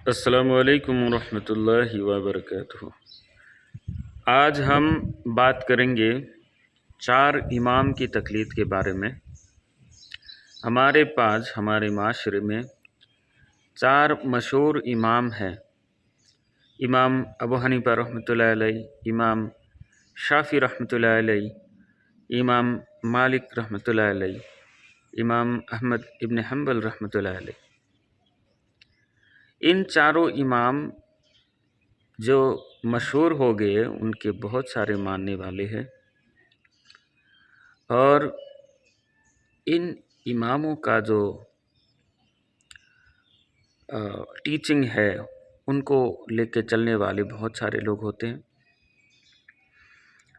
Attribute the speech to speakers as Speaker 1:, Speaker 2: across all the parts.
Speaker 1: السلام علیکم ورحمۃ اللہ وبرکاتہ۔ آج ہم بات کریں گے 4 امام کی تقلید کے بارے میں۔ ہمارے پاس ہمارے معاشرے میں 4 مشہور امام ہیں: امام ابو حنیفہ رحمۃ اللہ علیہ، امام شافعی رحمۃ اللہ علیہ، امام مالک رحمۃ اللہ علیہ، امام احمد ابن حنبل رحمۃ اللہ علیہ۔ ان چاروں امام جو مشہور ہو گئے، ان کے بہت سارے ماننے والے ہیں، اور ان اماموں کا جو ٹیچنگ ہے ان کو لے کے چلنے والے بہت سارے لوگ ہوتے ہیں،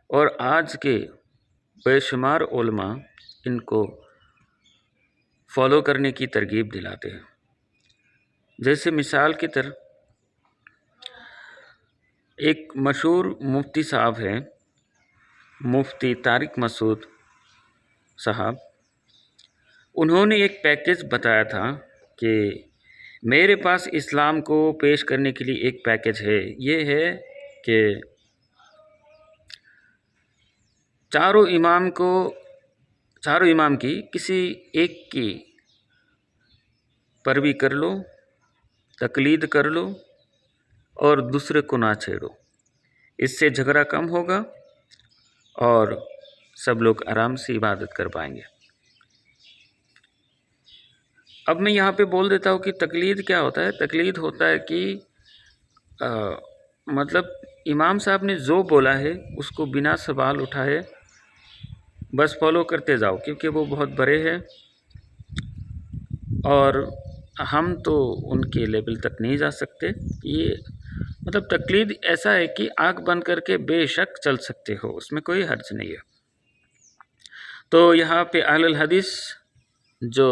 Speaker 1: اور آج کے بے شمار علماء ان کو فالو کرنے کی ترغیب دلاتے ہیں۔ جیسے مثال کی طرح ایک مشہور مفتی صاحب ہیں، مفتی طارق مسعود صاحب۔ انہوں نے ایک پیکیج بتایا تھا کہ میرے پاس اسلام کو پیش کرنے کے لیے ایک پیکیج ہے، یہ ہے کہ چاروں امام کی کسی ایک کی پیروی کر لو، تقلید کر لو، اور دوسرے کو نہ چھیڑو۔ اس سے جھگڑا کم ہوگا اور سب لوگ آرام سے عبادت کر پائیں گے۔ اب میں یہاں پہ بول دیتا ہوں کہ تقلید کیا ہوتا ہے۔ تقلید ہوتا ہے کہ مطلب امام صاحب نے جو بولا ہے اس کو بنا سوال اٹھائے بس فالو کرتے جاؤ، کیونکہ وہ بہت بڑے ہیں اور ہم تو ان کے لیول تک نہیں جا سکتے۔ یہ مطلب تقلید ایسا ہے کہ آنکھ بند کر کے بے شک چل سکتے ہو، اس میں کوئی حرج نہیں ہے۔ تو یہاں پہ اہل الحدیث جو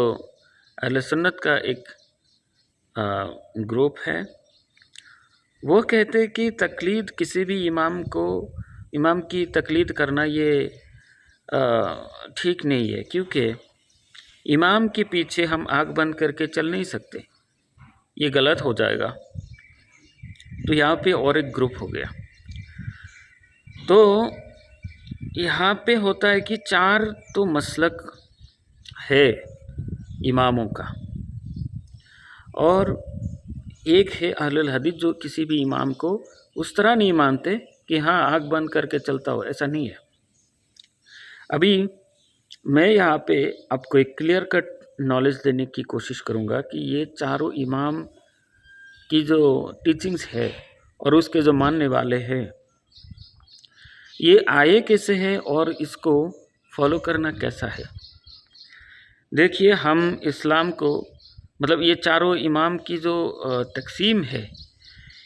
Speaker 1: اہل سنت کا ایک گروپ ہے، وہ کہتے کہ تقلید کسی بھی امام کی تقلید کرنا یہ ٹھیک نہیں ہے، کیونکہ امام کے پیچھے ہم آنکھ بند کر کے چل نہیں سکتے، یہ غلط ہو جائے گا۔ تو یہاں پہ اور ایک گروپ ہو گیا۔ تو یہاں پہ ہوتا ہے کہ 4 تو مسلک ہے اماموں کا، اور ایک ہے اہل الحدیث جو کسی بھی امام کو اس طرح نہیں مانتے کہ ہاں آنکھ بند کر کے چلتا ہو، ایسا نہیں ہے۔ ابھی میں یہاں پہ آپ کو ایک کلیئر کٹ نالج دینے کی کوشش کروں گا کہ یہ چاروں امام کی جو ٹیچنگز ہے اور اس کے جو ماننے والے ہیں، یہ آئے کیسے ہیں اور اس کو فالو کرنا کیسا ہے۔ دیکھیے، ہم اسلام کو مطلب یہ چاروں امام کی جو تقسیم ہے،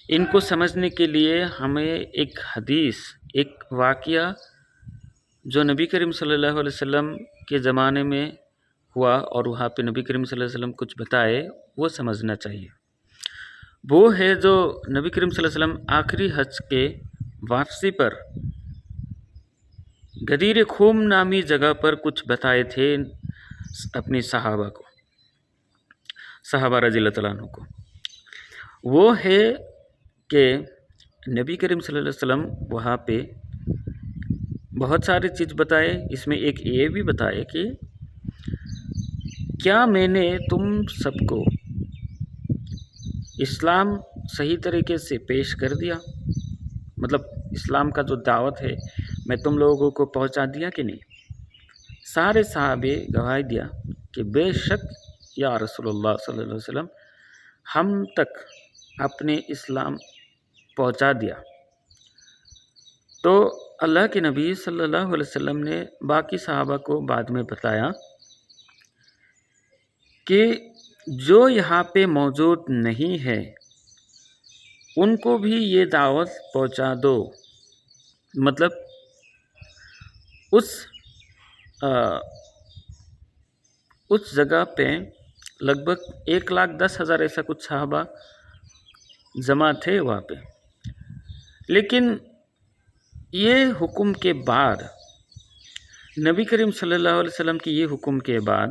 Speaker 1: ان کو سمجھنے کے لیے ہمیں ایک حدیث، ایک واقعہ جو نبی کریم صلی اللہ علیہ وسلم کے زمانے میں ہوا اور وہاں پہ نبی کریم صلی اللہ علیہ وسلم کچھ بتائے، وہ سمجھنا چاہیے۔ وہ ہے جو نبی کریم صلی اللہ علیہ وسلم آخری حج کے واپسی پر غدیر خوم نامی جگہ پر کچھ بتائے تھے اپنی صحابہ رضی اللہ تعالیٰ عنہ کو۔ وہ ہے کہ نبی کریم صلی اللہ علیہ وسلم وہاں پہ بہت ساری چیز بتائے، اس میں ایک یہ بھی بتائے کہ کیا میں نے تم سب کو اسلام صحیح طریقے سے پیش کر دیا؟ مطلب اسلام کا جو دعوت ہے میں تم لوگوں کو پہنچا دیا کہ نہیں؟ سارے صحابے گواہی دیا کہ بے شک یا رسول اللہ صلی اللہ علیہ وسلم، ہم تک اپنے اسلام پہنچا دیا۔ تو اللہ کے نبی صلی اللہ علیہ وسلم نے باقی صحابہ کو بعد میں بتایا کہ جو یہاں پہ موجود نہیں ہے ان کو بھی یہ دعوت پہنچا دو۔ مطلب اس جگہ پہ لگ بھگ 1,10,000 ایسا کچھ صحابہ جمع تھے وہاں پہ، لیکن یہ حکم کے بعد، نبی کریم صلی اللہ علیہ وسلم کی یہ حکم کے بعد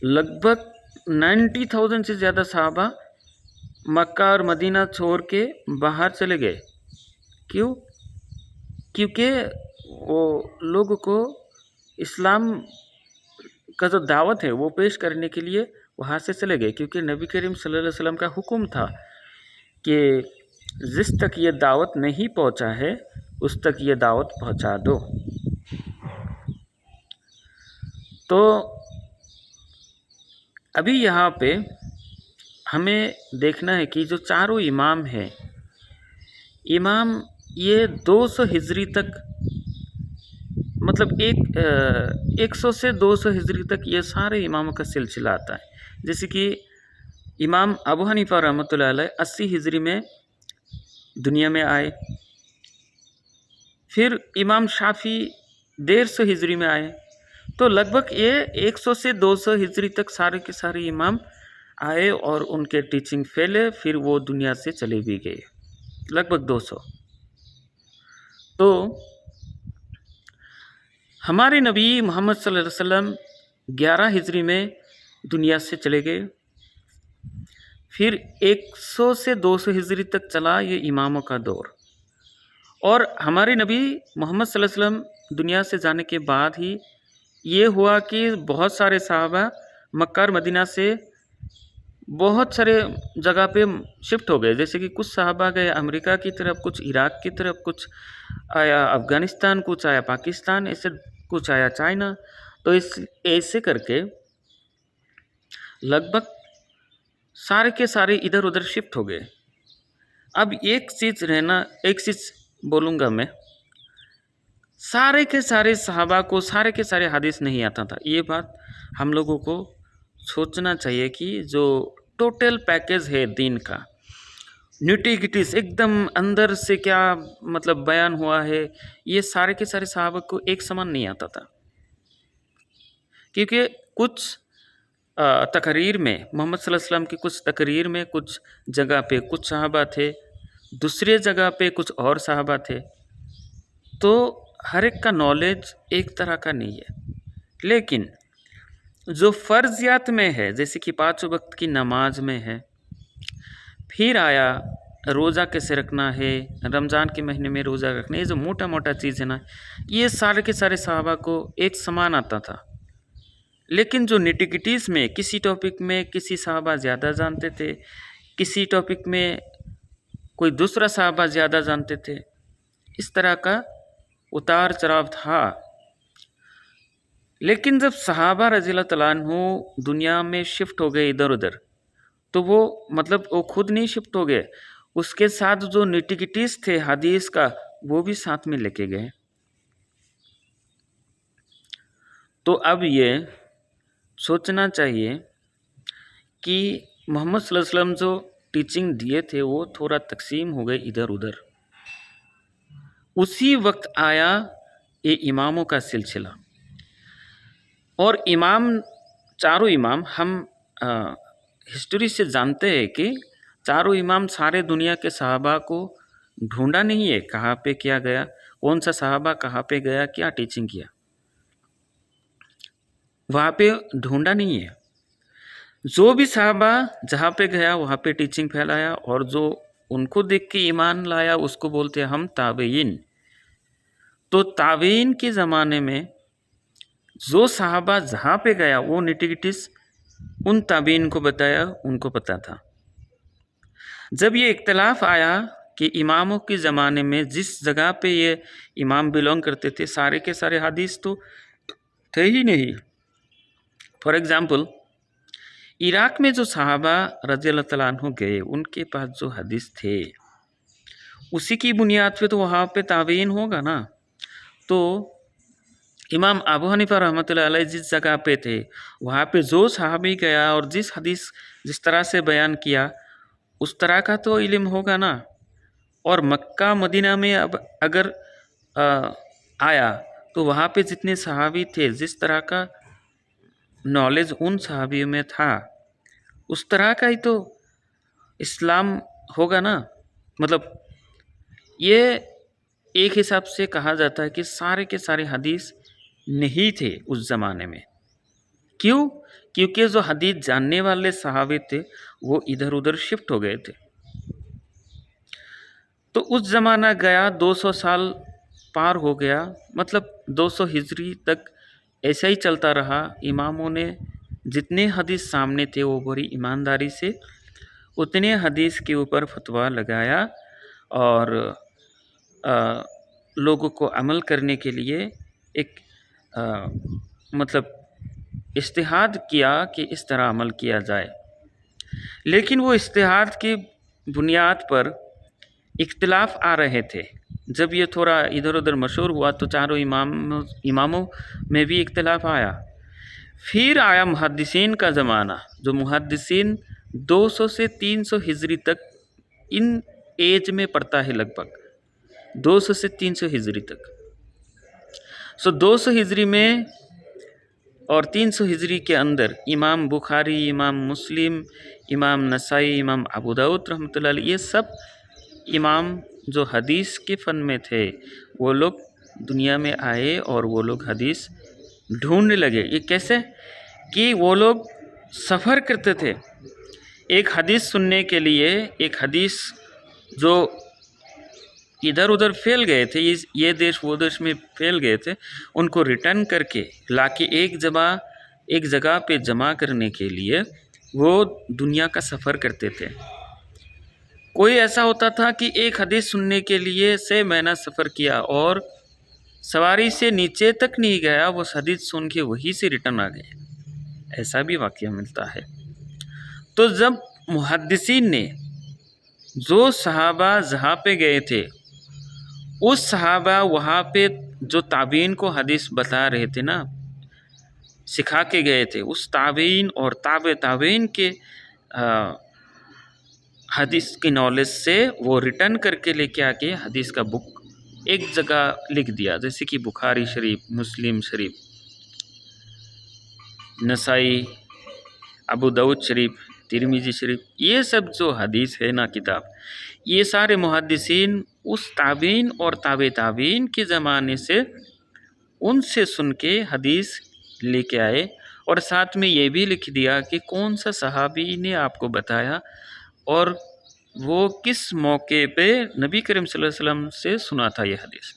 Speaker 1: لگ بھگ 90,000 سے زیادہ صحابہ مکہ اور مدینہ چھوڑ کے باہر چلے گئے. کیوں؟ کیونکہ وہ لوگوں کو اسلام کا جو دعوت ہے وہ پیش کرنے کے لیے وہاں سے چلے گئے، کیونکہ نبی کریم صلی اللہ علیہ وسلم کا حکم تھا کہ جس تک یہ دعوت نہیں پہنچا ہے اس تک یہ دعوت پہنچا دو. تو ابھی یہاں پہ ہمیں دیکھنا ہے کہ جو چاروں امام ہیں، امام یہ 200 ہجری تک، مطلب 100 سے 200 ہجری تک یہ سارے اماموں کا سلسلہ آتا ہے. جیسے کہ امام ابو حنیفہ رحمۃ اللہ علیہ 80 ہجری میں دنیا میں آئے، پھر امام شافعی 150 ہجری میں آئے. تو لگ بھگ یہ 100 سے 200 ہجری تک سارے کے سارے امام آئے اور ان کے ٹیچنگ پھیلے، پھر وہ دنیا سے چلے بھی گئے، لگ بھگ 200. تو ہمارے نبی محمد صلی اللہ علیہ وسلم 11 ہجری میں دنیا سے چلے گئے، پھر 100 سے 200 ہجری تک چلا یہ اماموں کا دور. اور ہمارے نبی محمد صلی اللہ علیہ وسلم دنیا سے جانے کے بعد ہی یہ ہوا کہ بہت سارے صحابہ مکہ اور مدینہ سے بہت سارے جگہ پہ شفٹ ہو گئے. جیسے کہ کچھ صحابہ گئے امریکہ کی طرف، کچھ عراق کی طرف، کچھ آیا افغانستان، کچھ آیا پاکستان، ایسے کچھ آیا چائنا. تو ایسے کر کے لگ بھگ سارے کے سارے ادھر ادھر شفٹ ہو گئے. اب ایک چیز بولوں گا میں، سارے کے سارے صحابہ کو سارے کے سارے حدیث نہیں آتا تھا. یہ بات ہم لوگوں کو سوچنا چاہیے کہ جو ٹوٹل پیکیج ہے دین کا، نیٹیگٹیز ایک دم اندر سے کیا مطلب بیان ہوا ہے، یہ سارے کے سارے صحابہ کو ایک سمان نہیں آتا تھا. کیونکہ کچھ تقریر میں محمد صلی اللہ علیہ وسلم کی کچھ تقریر میں کچھ جگہ پہ کچھ صحابہ تھے، دوسرے جگہ پہ کچھ اور صحابہ تھے. تو ہر ایک کا نالج ایک طرح کا نہیں ہے. لیکن جو فرضیات میں ہے، جیسے کہ 5 وقت کی نماز میں ہے، پھر آیا روزہ کیسے رکھنا ہے، رمضان کے مہینے میں روزہ رکھنا، یہ جو موٹا موٹا چیز ہے نا، یہ سارے کے سارے صحابہ کو ایک سمان آتا تھا. لیکن جو نیٹیگٹیز میں کسی ٹاپک میں کسی صحابہ زیادہ جانتے تھے، کسی ٹاپک میں کوئی دوسرا صحابہ زیادہ جانتے تھے، اس طرح کا اتار چڑھاؤ تھا. لیکن جب صحابہ رضی اللہ تعالیٰ عنہ دنیا میں شفٹ ہو گئے ادھر ادھر، تو وہ خود نہیں شفٹ ہو گئے، اس کے ساتھ جو نیٹیگٹیز تھے حدیث کا وہ بھی ساتھ میں لے کے گئے. تو اب یہ سوچنا چاہیے کہ محمد صلی اللہ علیہ وسلم جو ٹیچنگ دیے تھے وہ تھوڑا تقسیم ہو گئے ادھر ادھر. اسی وقت آیا یہ اماموں کا سلسلہ، اور چاروں امام ہم ہسٹری سے جانتے ہیں کہ چاروں امام سارے دنیا کے صحابہ کو ڈھونڈا نہیں ہے کہاں پہ کیا گیا، کون سا صحابہ کہاں پہ گیا، کیا ٹیچنگ کیا، وہاں پہ ڈھونڈا نہیں ہے. جو بھی صحابہ جہاں پہ گیا وہاں پہ ٹیچنگ پھیلایا، اور جو ان کو دیکھ کے ایمان لایا اس کو بولتے ہیں ہم تابعین. تو تابعین کے زمانے میں جو صحابہ جہاں پہ گیا وہ نیٹیگٹیز ان تابعین کو بتایا، ان کو پتہ تھا. جب یہ اختلاف آیا کہ اماموں کے زمانے میں جس جگہ پہ یہ امام بلونگ کرتے تھے سارے کے سارے حدیث تو تھے ہی نہیں. فار ایگزامپل عراق میں جو صحابہ رضی اللہ تعالیٰ عنہ گئے ان کے پاس جو حدیث تھے اسی کی بنیاد پہ تو وہاں پہ تابعین ہوگا نا. تو امام ابو حنیفہ رحمۃ اللہ علیہ جس جگہ پہ تھے وہاں پہ جو صحابی گیا اور جس حدیث جس طرح سے بیان کیا اس طرح کا تو علم ہوگا نا. اور مکہ مدینہ میں اب اگر آیا تو وہاں پہ جتنے صحابی تھے جس طرح کا نالج ان صحابیوں میں تھا اس طرح کا ہی تو اسلام ہوگا نا. مطلب یہ ایک حساب سے کہا جاتا ہے کہ سارے کے سارے حدیث نہیں تھے اس زمانے میں. کیوں؟ کیونکہ جو حدیث جاننے والے صحابے تھے وہ ادھر ادھر شفٹ ہو گئے تھے. تو اس زمانہ گیا، 200 سال پار ہو گیا، مطلب 200 ہجری تک ایسا ہی چلتا رہا. اماموں نے جتنے حدیث سامنے تھے وہ بڑی ایمانداری سے اتنے حدیث کے اوپر فتویٰ لگایا اور لوگوں کو عمل کرنے کے لیے ایک مطلب اجتہاد کیا کہ اس طرح عمل کیا جائے. لیکن وہ اجتہاد کی بنیاد پر اختلاف آ رہے تھے. جب یہ تھوڑا ادھر ادھر مشہور ہوا تو چاروں اماموں میں بھی اختلاف آیا. پھر آیا محدثین کا زمانہ، جو محدثین 200 سے 300 ہجری تک ان ایج میں پڑتا ہے، لگ بھگ 200 سے 300 ہجری تک. 200 ہجری میں اور 300 ہجری کے اندر امام بخاری، امام مسلم، امام نسائی، امام ابو داؤد رحمۃ اللہ علیہ، یہ سب امام جو حدیث کے فن میں تھے وہ لوگ دنیا میں آئے اور وہ لوگ حدیث ڈھونڈنے لگے. یہ کیسے کہ وہ لوگ سفر کرتے تھے ایک حدیث سننے کے لیے. ایک حدیث جو ادھر ادھر پھیل گئے تھے، یہ دیش وہ دیش میں پھیل گئے تھے، ان کو ریٹرن کر کے لا کے ایک جگہ پہ جمع کرنے کے لیے وہ دنیا کا سفر کرتے تھے. کوئی ایسا ہوتا تھا کہ ایک حدیث سننے کے لیے 6 مہینہ سفر کیا اور سواری سے نیچے تک نہیں گیا، وہ حدیث سن کے وہی سے ریٹرن آ گئے. ایسا بھی واقعہ ملتا ہے. تو جب محدثین نے جو صحابہ جہاں پہ گئے تھے اس صحابہ وہاں پہ جو تابعین کو حدیث بتا رہے تھے نا، سکھا کے گئے تھے، اس تابعین اور تابعین کے حدیث کی نالج سے وہ ریٹرن کر کے لے کے آ کے حدیث کا بک ایک جگہ لکھ دیا، جیسے کہ بخاری شریف، مسلم شریف، نسائی، ابو داؤد شریف، ترمذی شریف. یہ سب جو حدیث ہے نا کتاب، یہ سارے محدثین اس تابعین اور تابعین کے زمانے سے ان سے سن کے حدیث لے کے آئے اور ساتھ میں یہ بھی لکھ دیا کہ کون سا صحابی نے آپ کو بتایا اور وہ کس موقع پہ نبی کریم صلی اللہ علیہ وسلم سے سنا تھا یہ حدیث.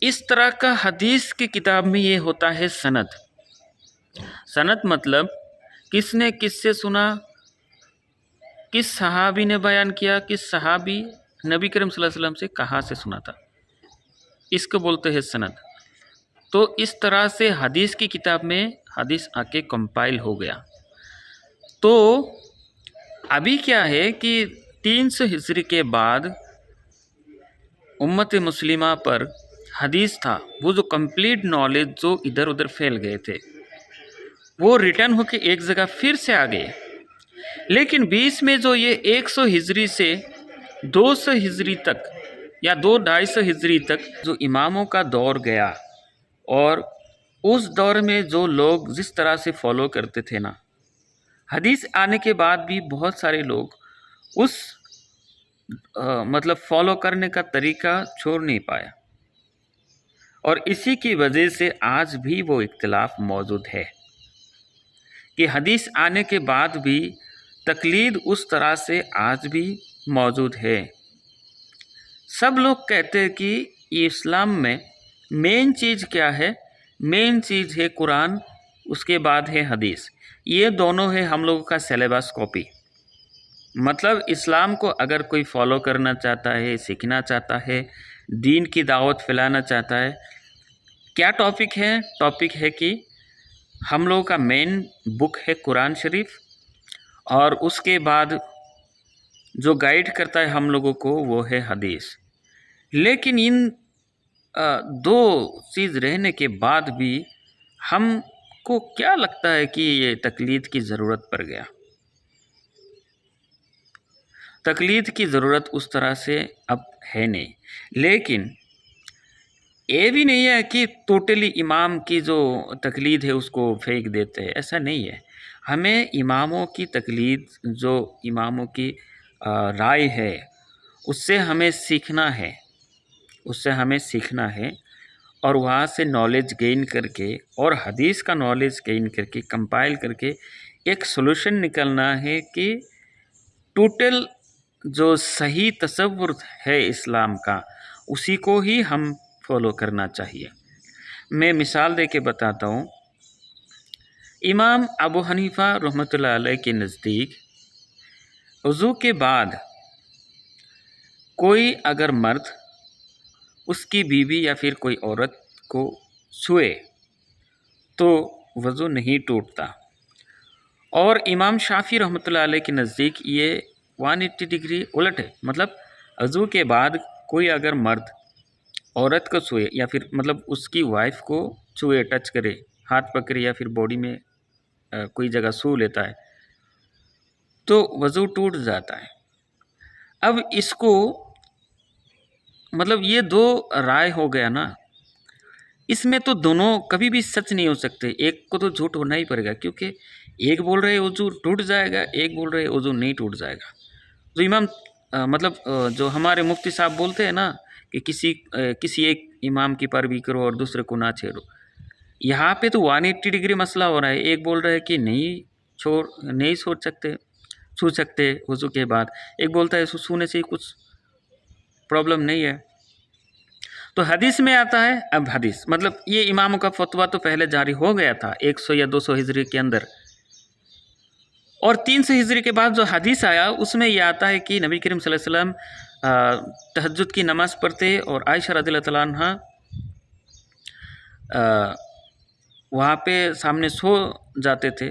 Speaker 1: اس طرح کا حدیث کی کتاب میں یہ ہوتا ہے سند. سند مطلب کس نے کس سے سنا، کس صحابی نے بیان کیا، کس صحابی نبی کریم صلی اللہ علیہ وسلم سے کہاں سے سنا تھا، اس کو بولتے ہیں سند. تو اس طرح سے حدیث کی کتاب میں حدیث آ کے کمپائل ہو گیا. تو ابھی کیا ہے کہ 300 ہجری کے بعد امت مسلمہ پر حدیث تھا، وہ جو کمپلیٹ نالج جو ادھر ادھر پھیل گئے تھے وہ ریٹرن ہو کے ایک جگہ پھر سے آ گئے. لیکن بیچ میں جو یہ 100 ہجری سے 200 ہجری تک یا 250 ہجری تک جو اماموں کا دور گیا، اور اس دور میں جو لوگ جس طرح سے فالو کرتے تھے نا، حدیث آنے کے بعد بھی بہت سارے لوگ اس مطلب فالو کرنے کا طریقہ چھوڑ نہیں پایا، اور اسی کی وجہ سے آج بھی وہ اختلاف موجود ہے کہ حدیث آنے کے بعد بھی تقلید اس طرح سے آج بھی موجود ہے. سب لوگ کہتے ہیں کہ یہ اسلام میں مین چیز کیا ہے؟ مین چیز ہے قرآن، اس کے بعد ہے حدیث. یہ دونوں ہے ہم لوگوں کا سلیبس کاپی. مطلب اسلام کو اگر کوئی فالو کرنا چاہتا ہے، سیکھنا چاہتا ہے، دین کی دعوت پھیلانا چاہتا ہے، کیا ٹاپک ہے؟ ٹاپک ہے کہ ہم لوگوں کا مین بک ہے قرآن شریف، اور اس کے بعد جو گائیڈ کرتا ہے ہم لوگوں کو وہ ہے حدیث. لیکن ان دو چیز رہنے کے بعد بھی ہم کو کیا لگتا ہے کہ یہ تقلید کی ضرورت پڑ گیا. تقلید کی ضرورت اس طرح سے اب ہے نہیں. لیکن یہ بھی نہیں ہے کہ ٹوٹلی امام کی جو تقلید ہے اس کو پھینک دیتے ہیں، ایسا نہیں ہے. ہمیں اماموں کی تقلید، جو اماموں کی رائے ہے، اس سے ہمیں سیکھنا ہے، اور وہاں سے نالج گین کر کے اور حدیث کا نالج گین کر کے کمپائل کر کے ایک سولوشن نکلنا ہے کہ ٹوٹل جو صحیح تصور ہے اسلام کا اسی کو ہی ہم فالو کرنا چاہیے۔ میں مثال دے کے بتاتا ہوں۔ امام ابو حنیفہ رحمۃ اللہ علیہ کے نزدیک وضو کے بعد کوئی اگر مرد اس کی بیوی یا پھر کوئی عورت کو چھوئے تو وضو نہیں ٹوٹتا، اور امام شافعی رحمۃ اللہ علیہ کے نزدیک یہ 180 ڈگری الٹ ہے۔ مطلب وضو کے بعد کوئی اگر مرد عورت کو چھوئے یا پھر مطلب اس کی وائف کو چھوئے، ٹچ کرے، ہاتھ پکڑے یا پھر باڈی میں کوئی جگہ چھو لیتا ہے تو وضو ٹوٹ جاتا ہے۔ اب اس کو مطلب یہ دو رائے ہو گیا نا، اس میں تو دونوں کبھی بھی سچ نہیں ہو سکتے، ایک کو تو جھوٹ ہونا ہی پڑے گا، کیونکہ ایک بول رہے وضو ٹوٹ جائے گا، ایک بول رہے وضو نہیں ٹوٹ جائے گا۔ تو امام مطلب جو ہمارے مفتی صاحب بولتے ہیں نا کہ کسی ایک امام کی پیروی کرو اور دوسرے کو نہ چھیڑو، یہاں پہ تو 180 ڈگری مسئلہ ہو رہا ہے۔ ایک بول رہا ہے کہ نہیں چھو سکتے وضو کے بعد، ایک بولتا ہے چھونے سے کچھ پرابلم نہیں ہے۔ تو حدیث میں آتا ہے، اب حدیث مطلب یہ اماموں کا فتویٰ تو پہلے جاری ہو گیا تھا 100 یا 200 ہجری کے اندر، اور 300 ہجری کے بعد جو حدیث آیا اس میں یہ آتا ہے کہ نبی کریم صلی اللہ علیہ وسلم تہجد کی نماز پڑھتے اور عائشہ رضی اللہ تعالیٰ عنہ وہاں پہ سامنے سو جاتے تھے،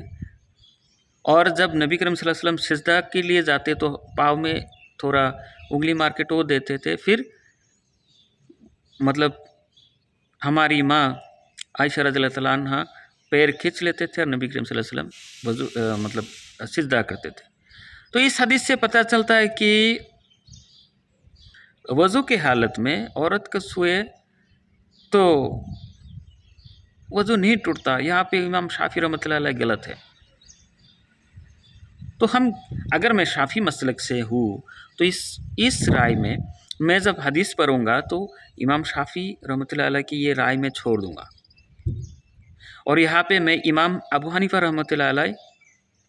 Speaker 1: اور جب نبی کریم صلی اللہ علیہ وسلم سجدہ کے لیے جاتے تو پاؤں میں تھوڑا انگلی مار کے ٹو دیتے تھے، پھر مطلب ہماری ماں عائشہ رضی اللہ تعالیٰ عنہ پیر کھینچ لیتے تھے اور نبی کریم صلی اللہ علیہ وسلم مطلب سجدہ کرتے تھے۔ تو اس حدیث سے پتہ چلتا ہے کہ وضو کی حالت میں عورت کو چھوئے تو وضو نہیں ٹوٹتا۔ یہاں پہ امام شافعی رحمۃ اللہ علیہ غلط ہے۔ تو اگر میں شافعی مسلک سے ہوں تو اس رائے میں جب حدیث پڑھوں گا تو امام شافعی رحمۃ اللہ علیہ کی یہ رائے میں چھوڑ دوں گا، اور یہاں پہ میں امام ابو حنیفہ رحمۃ اللہ علیہ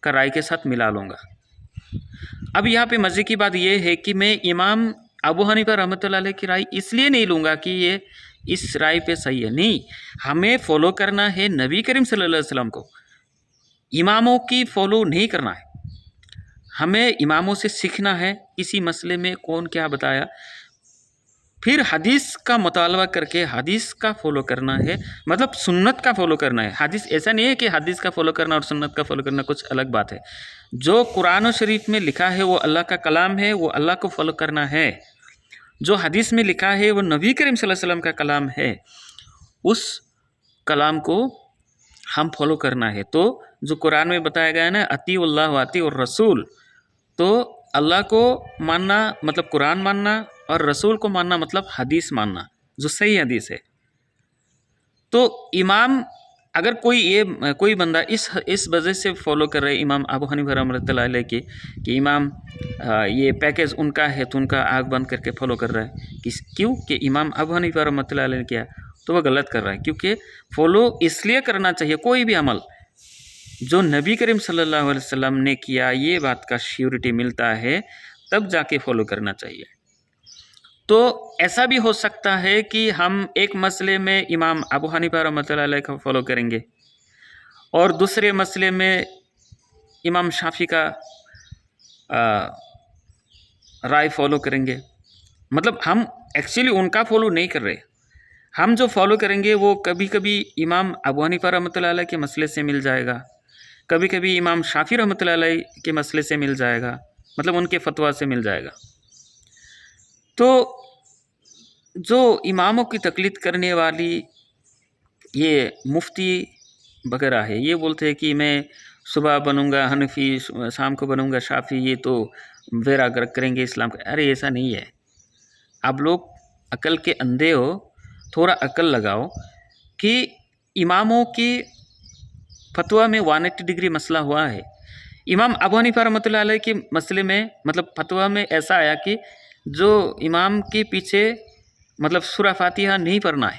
Speaker 1: کا رائے کے ساتھ ملا لوں گا۔ اب یہاں پہ مزے کی بات یہ ہے کہ میں امام ابو حنیفہ رحمۃ اللہ علیہ کی رائے اس لیے نہیں لوں گا کہ یہ اس رائے پہ صحیح ہے، نہیں، ہمیں فالو کرنا ہے نبی کریم صلی اللہ علیہ وسلم کو، اماموں کی فالو نہیں کرنا ہے۔ ہمیں اماموں سے سیکھنا ہے کسی مسئلے میں کون کیا بتایا، پھر حدیث کا مطالعہ کر کے حدیث کا فالو کرنا ہے، مطلب سنت کا فالو کرنا ہے۔ حدیث ایسا نہیں ہے کہ حدیث کا فالو کرنا اور سنت کا فالو کرنا کچھ الگ بات ہے۔ جو قرآن و شریف میں لکھا ہے وہ اللہ کا کلام ہے، وہ اللہ کو فالو کرنا ہے۔ جو حدیث میں لکھا ہے وہ نبی کریم صلی اللہ علیہ وسلم کا کلام ہے، اس کلام کو ہم فالو کرنا ہے۔ تو جو قرآن میں بتایا گیا ہے نا، اطیعوا اللہ و اطیعوا الرسول، تو اللہ کو ماننا مطلب قرآن ماننا، اور رسول کو ماننا مطلب حدیث ماننا جو صحیح حدیث ہے۔ تو امام اگر کوئی بندہ اس وجہ سے فالو کر رہے امام ابو حنیفہ رحمۃ اللہ علیہ کی کہ امام یہ پیکیج ان کا ہے تو ان کا آنکھ بند کر کے فالو کر رہا ہے، کیوں کہ امام ابو حنیفہ رحمۃ اللہ علیہ نے کیا تو وہ غلط کر رہا ہے، کیونکہ فالو اس لیے کرنا چاہیے کوئی بھی عمل جو نبی کریم صلی اللہ علیہ وسلم نے کیا، یہ بات کا شیورٹی ملتا ہے تب جا کے فالو کرنا چاہیے۔ تو ایسا بھی ہو سکتا ہے کہ ہم ایک مسئلے میں امام ابو حنیفہ رحمۃ اللہ علیہ کو فالو کریں گے اور دوسرے مسئلے میں امام شافعی کا رائے فالو کریں گے، مطلب ہم ایکچولی ان کا فالو نہیں کر رہے، ہم جو فالو کریں گے وہ کبھی کبھی امام ابو حنیفہ رحمۃ اللہ علیہ کے مسئلے سے مل جائے گا، کبھی کبھی امام شافعی رحمۃ اللہ علیہ کے مسئلے سے مل جائے گا، مطلب ان کے فتویٰ سے مل جائے گا۔ تو جو اماموں کی تقلید کرنے والی یہ مفتی وغیرہ ہے، یہ بولتے ہیں کہ میں صبح بنوں گا حنفی، شام کو بنوں گا شافعی، یہ تو ویرا گرک کریں گے اسلام کا۔ ارے ایسا نہیں ہے، آپ لوگ عقل کے اندھے ہو، تھوڑا عقل لگاؤ کہ اماموں کی فتویٰ میں 180 ڈگری مسئلہ ہوا ہے۔ امام ابو حنیفہ رحمۃ اللہ علیہ کے مسئلے میں مطلب فتویٰ میں ایسا آیا کہ جو امام کے پیچھے مطلب سورہ فاتحہ نہیں پڑھنا ہے،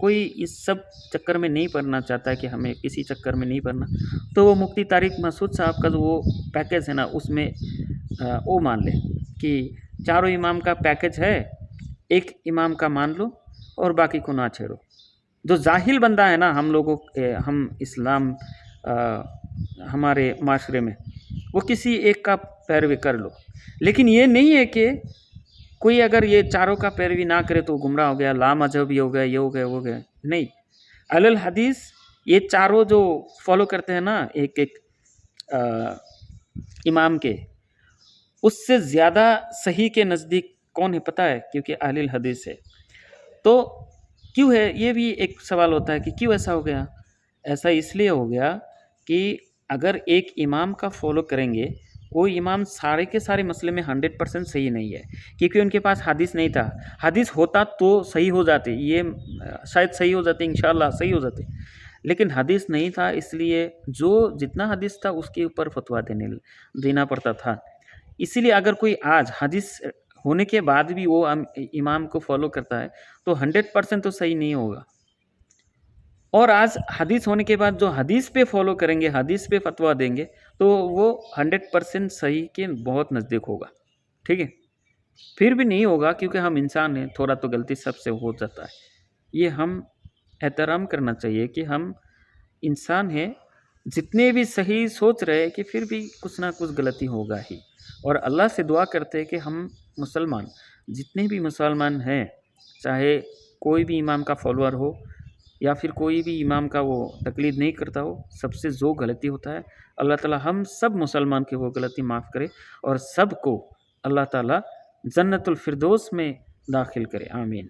Speaker 1: کوئی اس سب چکر میں نہیں پڑنا چاہتا ہے کہ ہمیں کسی چکر میں نہیں پڑنا، تو وہ مفتی طارق مسعود صاحب کا جو وہ پیکیج ہے نا، اس میں وہ مان لے کہ چاروں امام کا پیکیج ہے، ایک امام کا مان لو اور باقی کو نہ چھیڑو۔ جو ظاہر بندہ ہے نا ہم لوگوں ہم اسلام ہمارے معاشرے میں، وہ کسی ایک کا پیروی کر لو، لیکن یہ نہیں ہے کہ کوئی اگر یہ چاروں کا پیروی نہ کرے تو گمراہ ہو گیا، لا مذہبی ہو گیا، یہ ہو گیا وہ ہو گیا، نہیں۔ اہل الحدیث یہ چاروں جو فالو کرتے ہیں نا ایک ایک امام کے، اس سے زیادہ صحیح کے نزدیک کون ہے پتہ ہے؟ کیونکہ اہل الحدیث ہے۔ تو کیوں ہے؟ یہ بھی ایک سوال ہوتا ہے کہ کیوں ایسا ہو گیا؟ ایسا اس لیے ہو گیا کہ اگر ایک امام کا فالو کریں گے، وہ امام سارے کے سارے مسئلے میں 100% صحیح نہیں ہے، کیونکہ ان کے پاس حدیث نہیں تھا۔ حدیث ہوتا تو صحیح ہو جاتے، یہ شاید صحیح ہو جاتے، انشاءاللہ صحیح ہو جاتے، لیکن حدیث نہیں تھا، اس لیے جو جتنا حدیث تھا اس کے اوپر فتویٰ دینا پڑتا تھا۔ اسی لیے اگر کوئی آج حدیث ہونے کے بعد بھی وہ امام کو فالو کرتا ہے تو 100% تو صحیح نہیں ہوگا، اور آج حدیث ہونے کے بعد جو حدیث پہ فالو کریں گے، حدیث پہ فتویٰ دیں گے، تو وہ 100% صحیح کے بہت نزدیک ہوگا، ٹھیک ہے؟ پھر بھی نہیں ہوگا کیونکہ ہم انسان ہیں، تھوڑا تو غلطی سب سے ہو جاتا ہے۔ یہ ہم احترام کرنا چاہیے کہ ہم انسان ہیں، جتنے بھی صحیح سوچ رہے کہ پھر بھی کچھ نہ کچھ غلطی ہوگا ہی، اور اللہ سے دعا کرتے ہیں کہ ہم مسلمان جتنے بھی مسلمان ہیں، چاہے کوئی بھی امام کا فالوور ہو یا پھر کوئی بھی امام کا وہ تقلید نہیں کرتا ہو، سب سے جو غلطی ہوتا ہے اللہ تعالی ہم سب مسلمان کی وہ غلطی معاف کرے اور سب کو اللہ تعالی جنت الفردوس میں داخل کرے، آمین۔